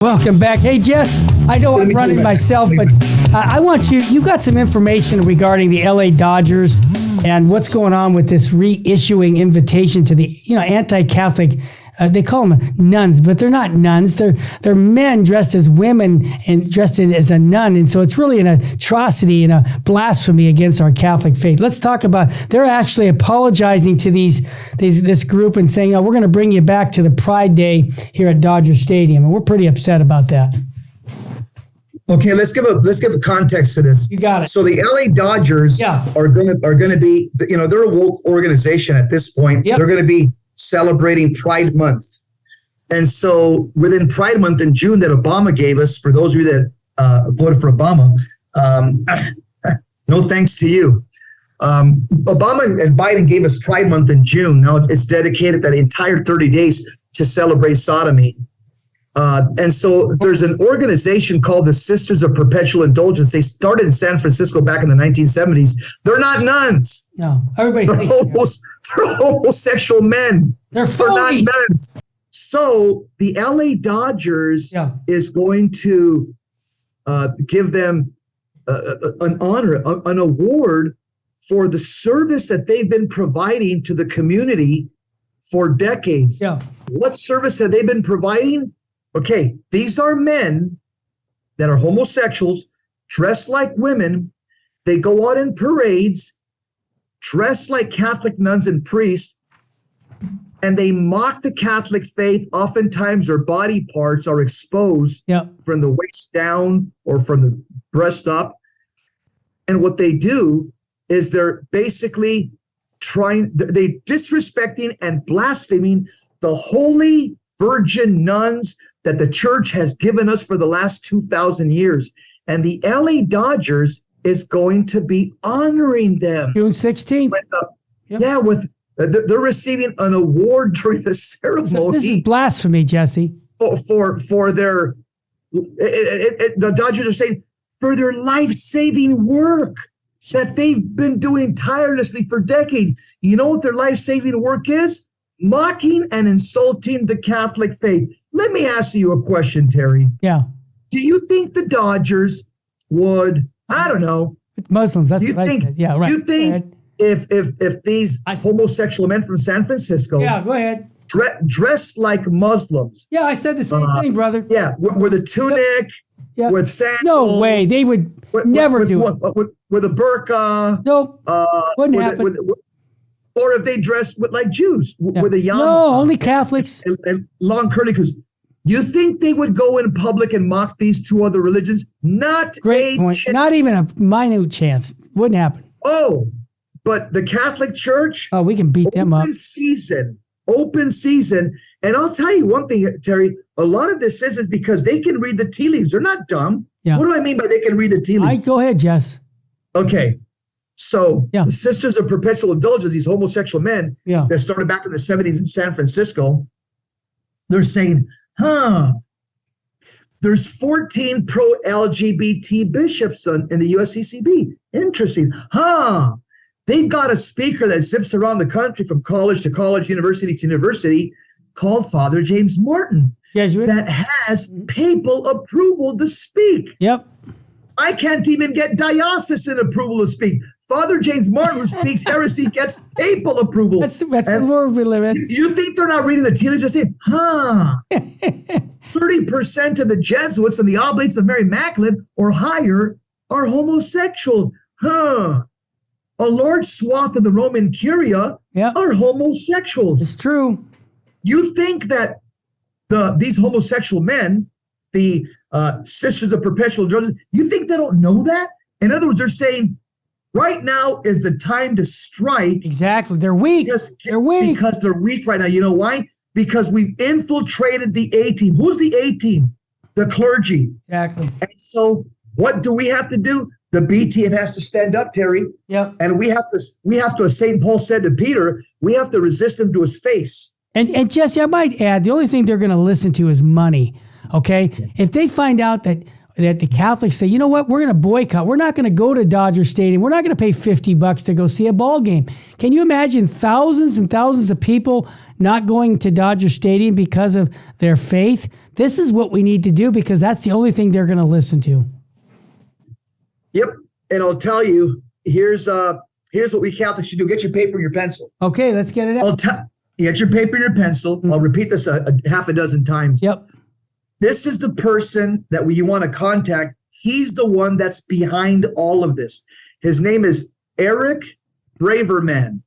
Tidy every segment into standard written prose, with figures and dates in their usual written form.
Welcome back. Hey, Jess, I know I'm running myself, but I want you've got some information regarding the LA Dodgers and what's going on with this reissuing invitation to the, anti-Catholic, they call them nuns, but they're not nuns. They're men dressed as women and dressed as a nun. And so it's really an atrocity and a blasphemy against our Catholic faith. Let's talk about, they're actually apologizing to this group and saying, we're going to bring you back to the Pride Day here at Dodger Stadium. And we're pretty upset about that. Okay, let's give a context to this. You got it. So the LA Dodgers are going to be, they're a woke organization at this point. Yep. They're going to be celebrating Pride Month. And so within Pride Month in June that Obama gave us, for those of you that voted for Obama, no thanks to you. Obama and Biden gave us Pride Month in June. Now it's dedicated that entire 30 days to celebrate sodomy. And so there's an organization called the Sisters of Perpetual Indulgence. They started in San Francisco back in the 1970s. They're not nuns. No, everybody they're homosexual men. They're not nuns. So the LA Dodgers is going to give them an honor, an award for the service that they've been providing to the community for decades. Yeah. What service have they been providing? Okay, these are men that are homosexuals, dressed like women. They go out in parades, dressed like Catholic nuns and priests, and they mock the Catholic faith. Oftentimes their body parts are exposed from the waist down or from the breast up. And what they do is they're basically they disrespecting and blaspheming the holy virgin nuns that the church has given us for the last 2,000 years. And the LA Dodgers is going to be honoring them. June 16th. They're receiving an award during the ceremony. This is blasphemy, Jesse. For their, the Dodgers are saying, for their life-saving work that they've been doing tirelessly for decades. You know what their life-saving work is? Mocking and insulting the Catholic faith. Let me ask you a question, Terry. Yeah. Do you think the Dodgers would, I don't know. Muslims, that's what I said. Yeah, right. You think if these homosexual men from San Francisco go ahead. Dressed like Muslims. Yeah, I said the same thing, brother. Yeah, with a tunic, with sandals. No way. They would never do it. With a burqa. Nope. Wouldn't happen. Or if they dress like Jews with a yarmulke. No, only Catholics. And long curly because you think they would go in public and mock these two other religions? Not Great point. Not even a minute chance. Wouldn't happen. Oh, but the Catholic Church. Oh, we can beat them up. Open season. And I'll tell you one thing, Terry, a lot of this is because they can read the tea leaves. They're not dumb. Yeah. What do I mean by they can read the tea leaves? Go ahead, Jess. Okay. So the Sisters of Perpetual Indulgence, these homosexual men that started back in the 70s in San Francisco, they're saying, there's 14 pro-LGBT bishops in the USCCB. Interesting. They've got a speaker that zips around the country from college to college, university to university, called Father James Martin, that has papal approval to speak. Yep. I can't even get diocesan approval to speak. Father James Martin, who speaks heresy, gets papal approval. That's the world we live in. You think they're not reading the tea leaves? Just saying, 30% of the Jesuits and the Oblates of Mary Immaculate or higher are homosexuals. A large swath of the Roman Curia are homosexuals. It's true. You think that these homosexual men, the Sisters of Perpetual Indulgence, you think they don't know that? In other words, they're saying right now is the time to strike. Exactly. They're weak. Because they're weak right now. You know why? Because we've infiltrated the A team. Who's the A team? The clergy. Exactly. And so what do we have to do? The B team has to stand up, Terry. Yep. And we have to, as St. Paul said to Peter, we have to resist him to his face. And Jesse, I might add, the only thing they're going to listen to is money. Okay. If they find out that that the Catholics say, you know what, we're going to boycott. We're not going to go to Dodger Stadium. We're not going to pay $50 to go see a ball game. Can you imagine thousands and thousands of people not going to Dodger Stadium because of their faith? This is what we need to do because that's the only thing they're going to listen to. Yep. And I'll tell you, here's what we Catholics should do. Get your paper and your pencil. Okay, let's get it out. Get your paper and your pencil. Mm-hmm. I'll repeat this a half a dozen times. Yep. This is the person that you want to contact. He's the one that's behind all of this. His name is Eric Braverman.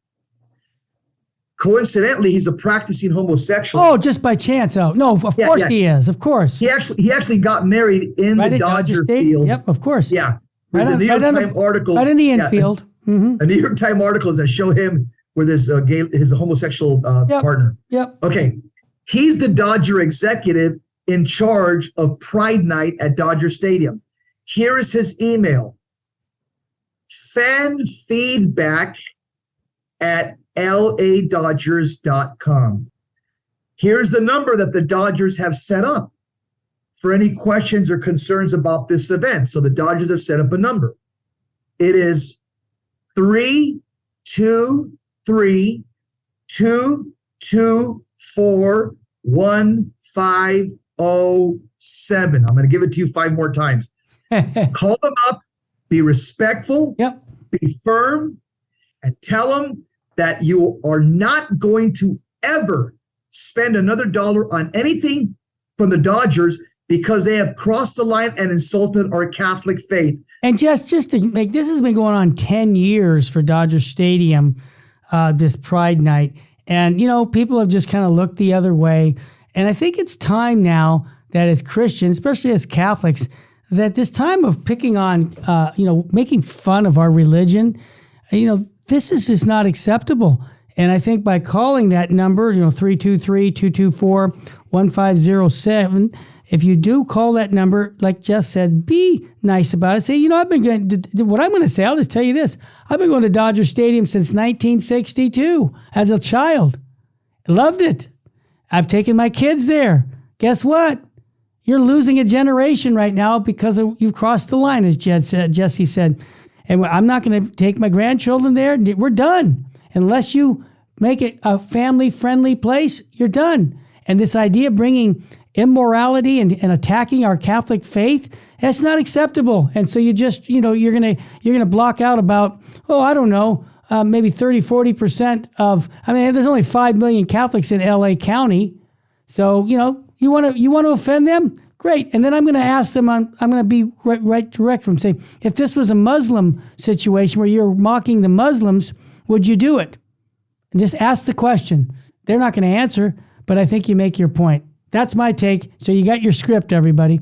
Coincidentally, he's a practicing homosexual. Oh, just by chance. Oh, no, of course he is. Of course. He actually got married in the Dodger field. Yep, of course. Yeah. There's a New York Times article. Right in the infield. Mm-hmm. A New York Times article that show him with his homosexual partner. Yep. Okay. He's the Dodger executive in charge of Pride Night at Dodger Stadium. Here is his email. fanfeedback@ladodgers.com. Here's the number that the Dodgers have set up for any questions or concerns about this event. So the Dodgers have set up a number. It is 323-224-1507. I'm going to give it to you 5 more times. Call them up, be respectful, be firm, and tell them that you are not going to ever spend another dollar on anything from the Dodgers because they have crossed the line and insulted our Catholic faith. And just to make, this has been going on 10 years for Dodger Stadium, this Pride Night. And, people have just kind of looked the other way. And I think it's time now that as Christians, especially as Catholics, that this time of picking on, making fun of our religion, this is just not acceptable. And I think by calling that number, 323-224-1507, if you do call that number, like Jess said, be nice about it. Say, I've been going to, what I'm going to say, I'll just tell you this. I've been going to Dodger Stadium since 1962 as a child. Loved it. I've taken my kids there. Guess what? You're losing a generation right now because you've crossed the line, as Jesse said. And I'm not going to take my grandchildren there. We're done. Unless you make it a family-friendly place, you're done. And this idea of bringing immorality and attacking our Catholic faith, that's not acceptable. And so you just, you're gonna block out about, maybe 30-40% of, there's only 5 million Catholics in LA County. So, you want to offend them? Great. And then I'm going to ask them, I'm going to be right direct from say, if this was a Muslim situation where you're mocking the Muslims, would you do it? And just ask the question. They're not going to answer, but I think you make your point. That's my take. So you got your script, everybody.